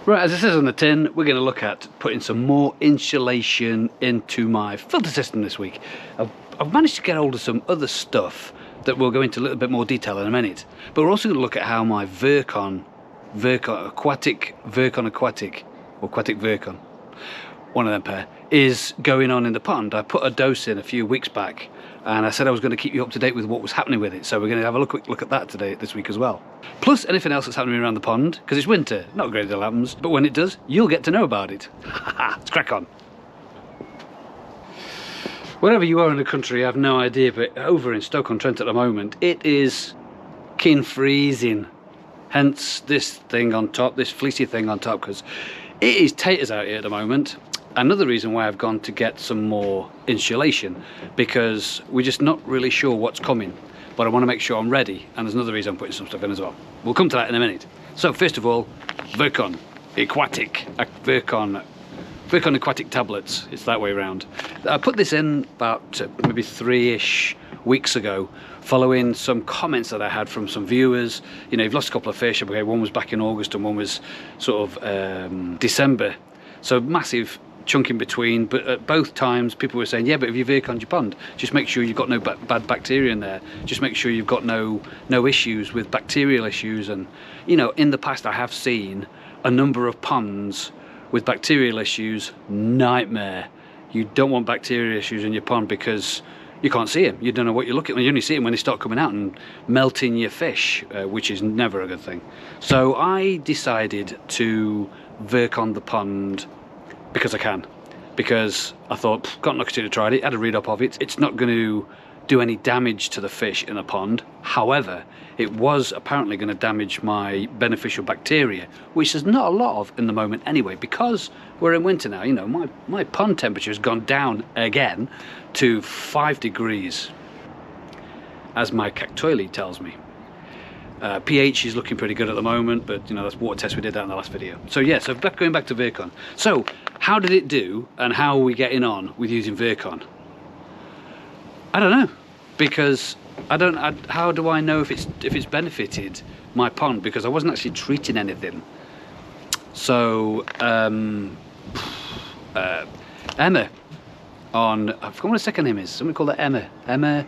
Right, as it says on the tin, we're going to look at putting some more insulation into my filter system this week. I've managed to get hold of some other stuff that we'll go into a little bit more detail in a minute. But we're also going to look at how my Virkon Aquatic, one of them pair, is going on in the pond. I put a dose in a few weeks back, and I said I was going to keep you up to date with what was happening with it, so we're going to have a quick look at that this week as well. Plus anything else that's happening around the pond, because it's winter, not a great deal happens, but when it does, you'll get to know about it. Let's crack on. Wherever you are in the country, I have no idea, but over in Stoke-on-Trent at the moment, it is keen freezing. Hence this thing on top, this fleecy thing on top, because it is taters out here at the moment. Another reason why I've gone to get some more insulation, because we're just not really sure what's coming, but I want to make sure I'm ready, and there's another reason I'm putting some stuff in as well. We'll come to that in a minute. So first of all, Virkon Aquatic tablets, it's that way around. I put this in about maybe 3-ish weeks ago, following some comments that I had from some viewers. You know, you've lost a couple of fish. Okay, one was back in August and one was sort of December, so massive chunk in between, but at both times people were saying, yeah, but if you Virkoned your pond, just make sure you've got no bad bacteria in there, just make sure you've got no issues with bacterial issues. And you know, in the past I have seen a number of ponds with bacterial issues. Nightmare. You don't want bacterial issues in your pond because you can't see them. You don't know what you're looking at. You only see them when they start coming out and melting your fish, which is never a good thing. So I decided to Virkon the pond because I can. Because I thought, got an opportunity to try it, had a read up of it. It's not going to do any damage to the fish in a pond. However, it was apparently going to damage my beneficial bacteria, which there's not a lot of in the moment anyway, because we're in winter now. You know, my pond temperature has gone down again to 5 degrees, as my Kactoily tells me. pH is looking pretty good at the moment, but you know, that's water test, we did that in the last video. So yeah, so going back to Virkon. So how did it do, and how are we getting on with using Virkon? I don't know, because how do I know if it's benefited my pond, because I wasn't actually treating anything. So Emma on, I forgot what her second name is, somebody called her Emma,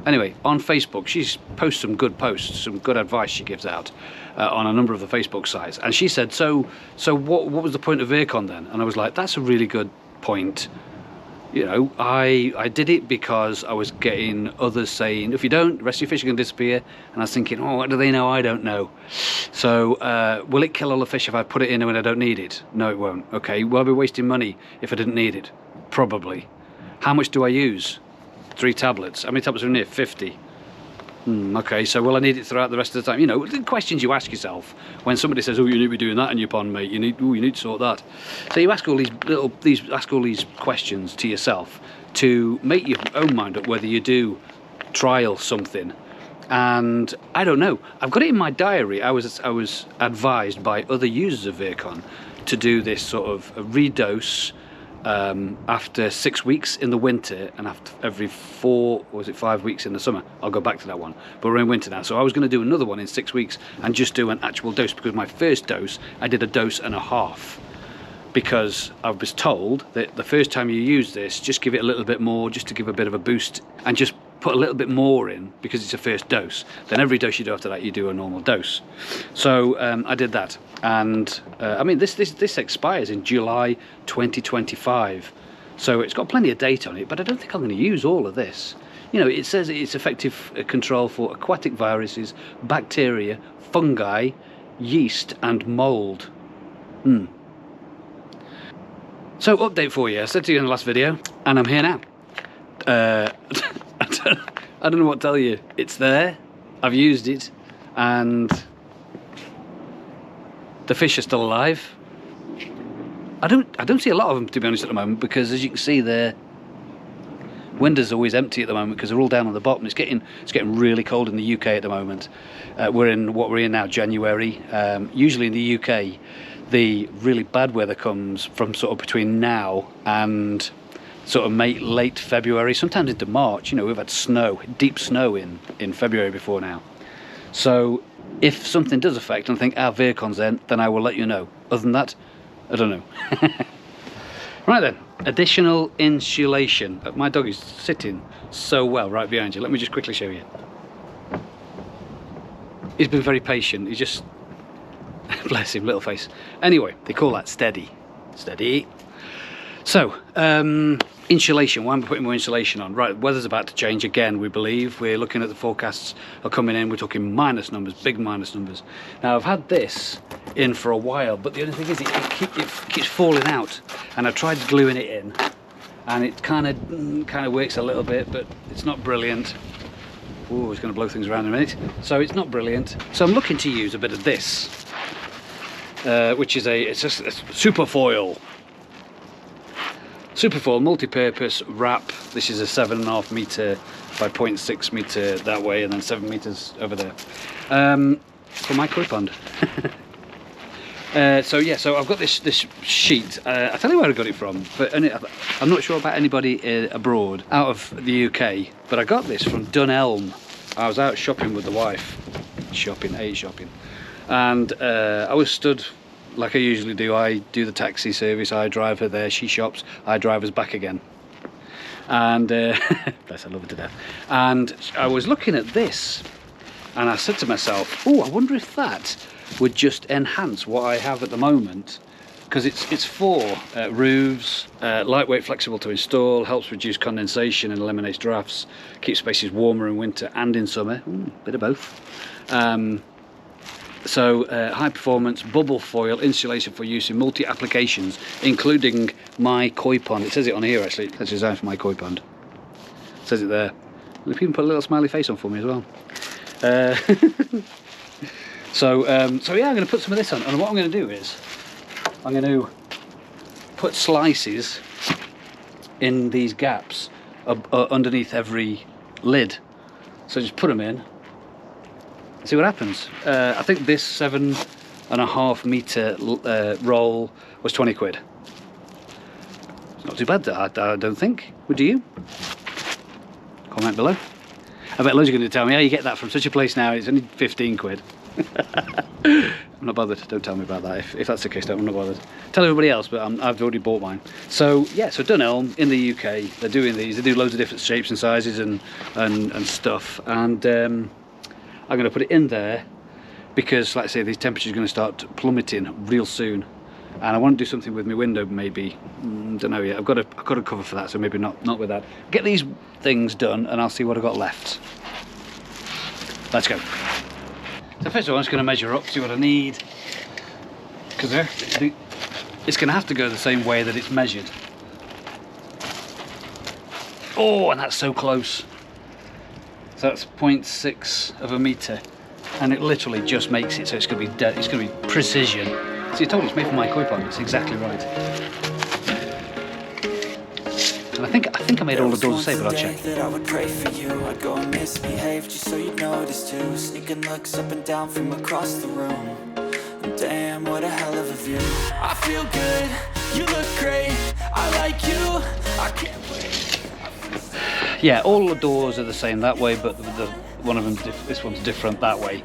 anyway, on Facebook, she's posts some good posts, some good advice she gives out on a number of the Facebook sites, and she said, so what was the point of Virkon then? And I was like, that's a really good point. You know, I did it because I was getting others saying, if you don't, the rest of your fish are going to disappear. And I was thinking, oh, what do they know? I don't know. So will it kill all the fish if I put it in when I don't need it? No, it won't. Okay, will I be wasting money if I didn't need it? Probably. How much do I use? 3 tablets. How many tablets are in here? 50. Okay, so will I need it throughout the rest of the time? You know, the questions you ask yourself when somebody says, oh, you need to be doing that in your pond, mate. You need to sort that. So you ask all these questions to yourself to make your own mind up whether you do trial something. And I don't know. I've got it in my diary. I was advised by other users of Virkon to do this sort of a redose after 6 weeks in the winter, and after every 4 or was it 5 weeks in the summer. I'll go back to that one, but we're in winter now, so I was going to do another one in 6 weeks and just do an actual dose, because my first dose I did a dose and a half, because I was told that the first time you use this, just give it a little bit more, just to give a bit of a boost, and just put a little bit more in because it's a first dose. Then every dose you do after that, you do a normal dose. So I did that, and I mean this expires in July 2025, so it's got plenty of date on it, but I don't think I'm going to use all of this. You know, it says it's effective control for aquatic viruses, bacteria, fungi, yeast and mold. So update for you. I said to you in the last video, and I'm here now. I don't know what to tell you. It's there, I've used it, and the fish are still alive. I don't see a lot of them, to be honest, at the moment, because as you can see, their windows are always empty at the moment because they're all down on the bottom. It's getting really cold in the UK at the moment. We're in now, January. Usually in the UK, the really bad weather comes from sort of between now and sort of late February, sometimes into March. You know, we've had snow, deep snow in February before now. So If something does affect and I think our Virkon's then I will let you know. Other than that, I don't know. Right then, additional insulation. My dog is sitting so well right behind you. Let me just quickly show you. He's been very patient. He just, bless him, little face. Anyway, they call that steady. Steady. So, insulation. Why am I putting more insulation on? Right, weather's about to change again, we believe. We're looking at the forecasts are coming in. We're talking minus numbers, big minus numbers. Now, I've had this in for a while, but the only thing is it keeps falling out. And I've tried gluing it in, and it kind of works a little bit, but it's not brilliant. Oh, it's going to blow things around in a minute. So it's not brilliant. So I'm looking to use a bit of this, which is it's just a superfoil. Superfoil multi-purpose wrap. This is a 7.5 metre by 0.6 metre that way, and then 7 metres over there. For my koi pond. So yeah, so I've got this sheet. I'll tell you where I got it from, but I'm not sure about anybody abroad out of the UK, but I got this from Dunelm. I was out shopping with the wife, shopping, and I was stood like I usually do. I do the taxi service, I drive her there, she shops, I drive us back again. And bless, I love her to death. And I was looking at this, and I said to myself, oh, I wonder if that would just enhance what I have at the moment, because it's for roofs, lightweight, flexible to install, helps reduce condensation and eliminates drafts, keeps spaces warmer in winter and in summer. Ooh, bit of both. So high performance bubble foil insulation for use in multi applications, including my koi pond. It says it on here actually. That's designed for my koi pond. It says it there. If you can put a little smiley face on for me as well. So yeah, I'm going to put some of this on, and what I'm going to do is I'm going to put slices in these gaps underneath every lid. So just put them in, see what happens. I think this 7.5 metre roll was 20 quid. It's not too bad, I don't think. Would you? Comment below. I bet loads are going to tell me, how you get that from such a place now, it's only 15 quid. I'm not bothered, don't tell me about that. If that's the case, I'm not bothered. Tell everybody else, but I've already bought mine. So yeah, so Dunelm in the UK, they're doing these. They do loads of different shapes and sizes and stuff. And I'm going to put it in there because, like I say, these temperatures are going to start plummeting real soon. And I want to do something with my window, maybe. Don't know yet. I've got a cover for that, so maybe not with that. Get these things done, and I'll see what I've got left. Let's go. So first of all, I'm just going to measure up, see what I need, because it's going to have to go the same way that it's measured. Oh, and that's so close. So that's 0.6 of a metre, and it literally just makes it so it's going to be dead. It's going to be precision. See, I told you it's made for my koi pond. It's exactly right. And I think I made all the doors the same, but I'll check. That I would pray for you. I'd go and misbehave just so you'd notice too. Sneaking looks up and down from across the room. And damn, what a hell of a view. I feel good. You look great. I like you. I can't wait. Yeah, all the doors are the same that way, but one of them, this one's different that way.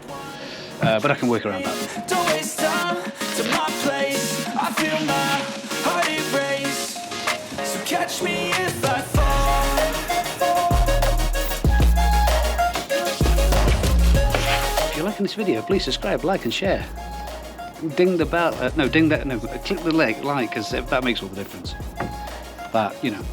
But I can work around that. Don't waste time to my place. I feel my heart erase. So catch me if I fall. If you're liking this video, please subscribe, like and share. Ding the bell, click the like, because that makes all the difference. That, you know.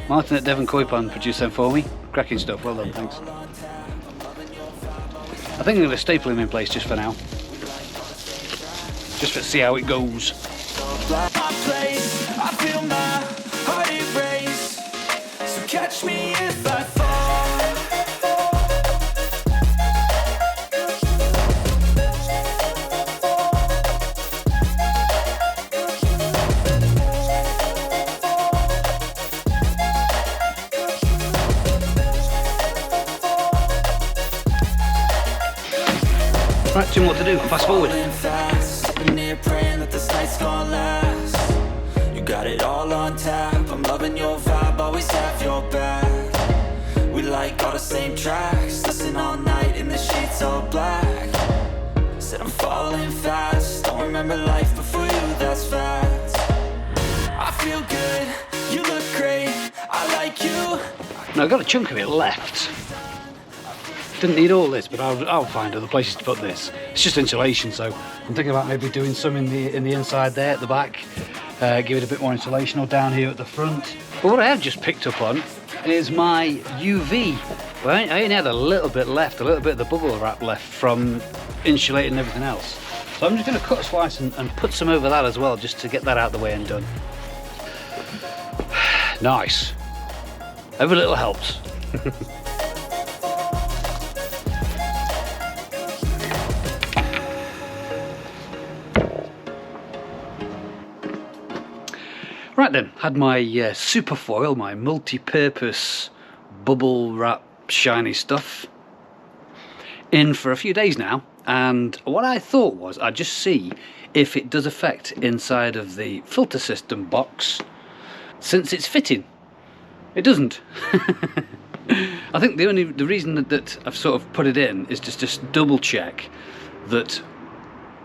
Martin at Devon Koi Pond produced them for me. Cracking stuff, well done, thanks. I think I'm going to staple him in place just for now. Just to see how it goes. Catch me if I fall. Right, two more to do. Fast forward. You got it all on tap. I'm loving vibing your vibe, always have your back. We like all the same tracks, listen all night in the sheets all black. Said I'm falling fast, don't remember life before you, that's facts. I feel good, you look great, I like you. Now I've got a chunk of it left. Didn't need all this, but I'll find other places to put this. It's just insulation, so I'm thinking about maybe doing some in the inside there at the back, give it a bit more insulation, or down here at the front. But what I have just picked up on is my UV. Well, I only had a little bit left, a little bit of the bubble wrap left from insulating and everything else. So I'm just going to cut a slice and put some over that as well, just to get that out of the way and done. Nice. Every little helps. Right then, had my super foil, my multi-purpose bubble wrap shiny stuff in for a few days now, and what I thought was I'd just see if it does affect inside of the filter system box since it's fitting. It doesn't. I think the reason that I've sort of put it in is just double check that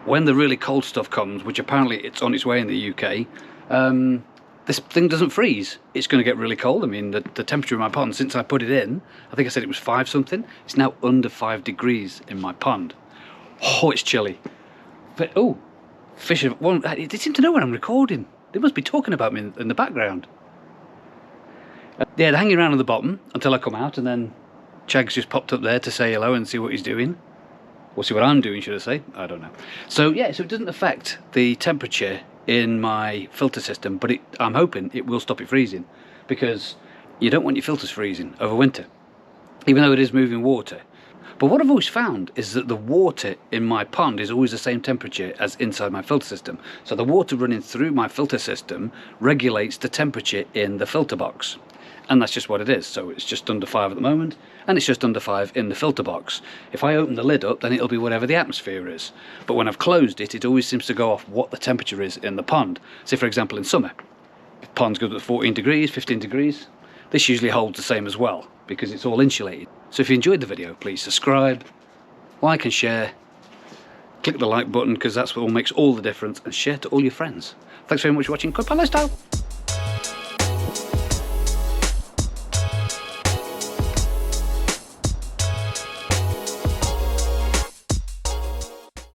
when the really cold stuff comes, which apparently it's on its way in the UK, this thing doesn't freeze. It's going to get really cold. I mean, the temperature in my pond, since I put it in, I think I said it was 5 something, it's now under 5 degrees in my pond. Oh, it's chilly. But, oh, fish, they seem to know when I'm recording. They must be talking about me in the background. Yeah, they're hanging around on the bottom until I come out, and then Chag's just popped up there to say hello and see what he's doing. Or see what I'm doing, should I say? I don't know. So, yeah, so it doesn't affect the temperature in my filter system, but I'm hoping it will stop it freezing, because you don't want your filters freezing over winter, even though it is moving water. But what I've always found is that the water in my pond is always the same temperature as inside my filter system. So the water running through my filter system regulates the temperature in the filter box. And that's just what it is. So it's just under 5 at the moment, and it's just under 5 in the filter box. If I open the lid up, then it'll be whatever the atmosphere is. But when I've closed it, it always seems to go off what the temperature is in the pond. Say, for example, in summer, if ponds go to 14 degrees, 15 degrees, this usually holds the same as well, because it's all insulated. So if you enjoyed the video, please subscribe, like and share. Click the like button, because that's what makes all the difference, and share to all your friends. Thanks very much for watching Goodbye Lifestyle.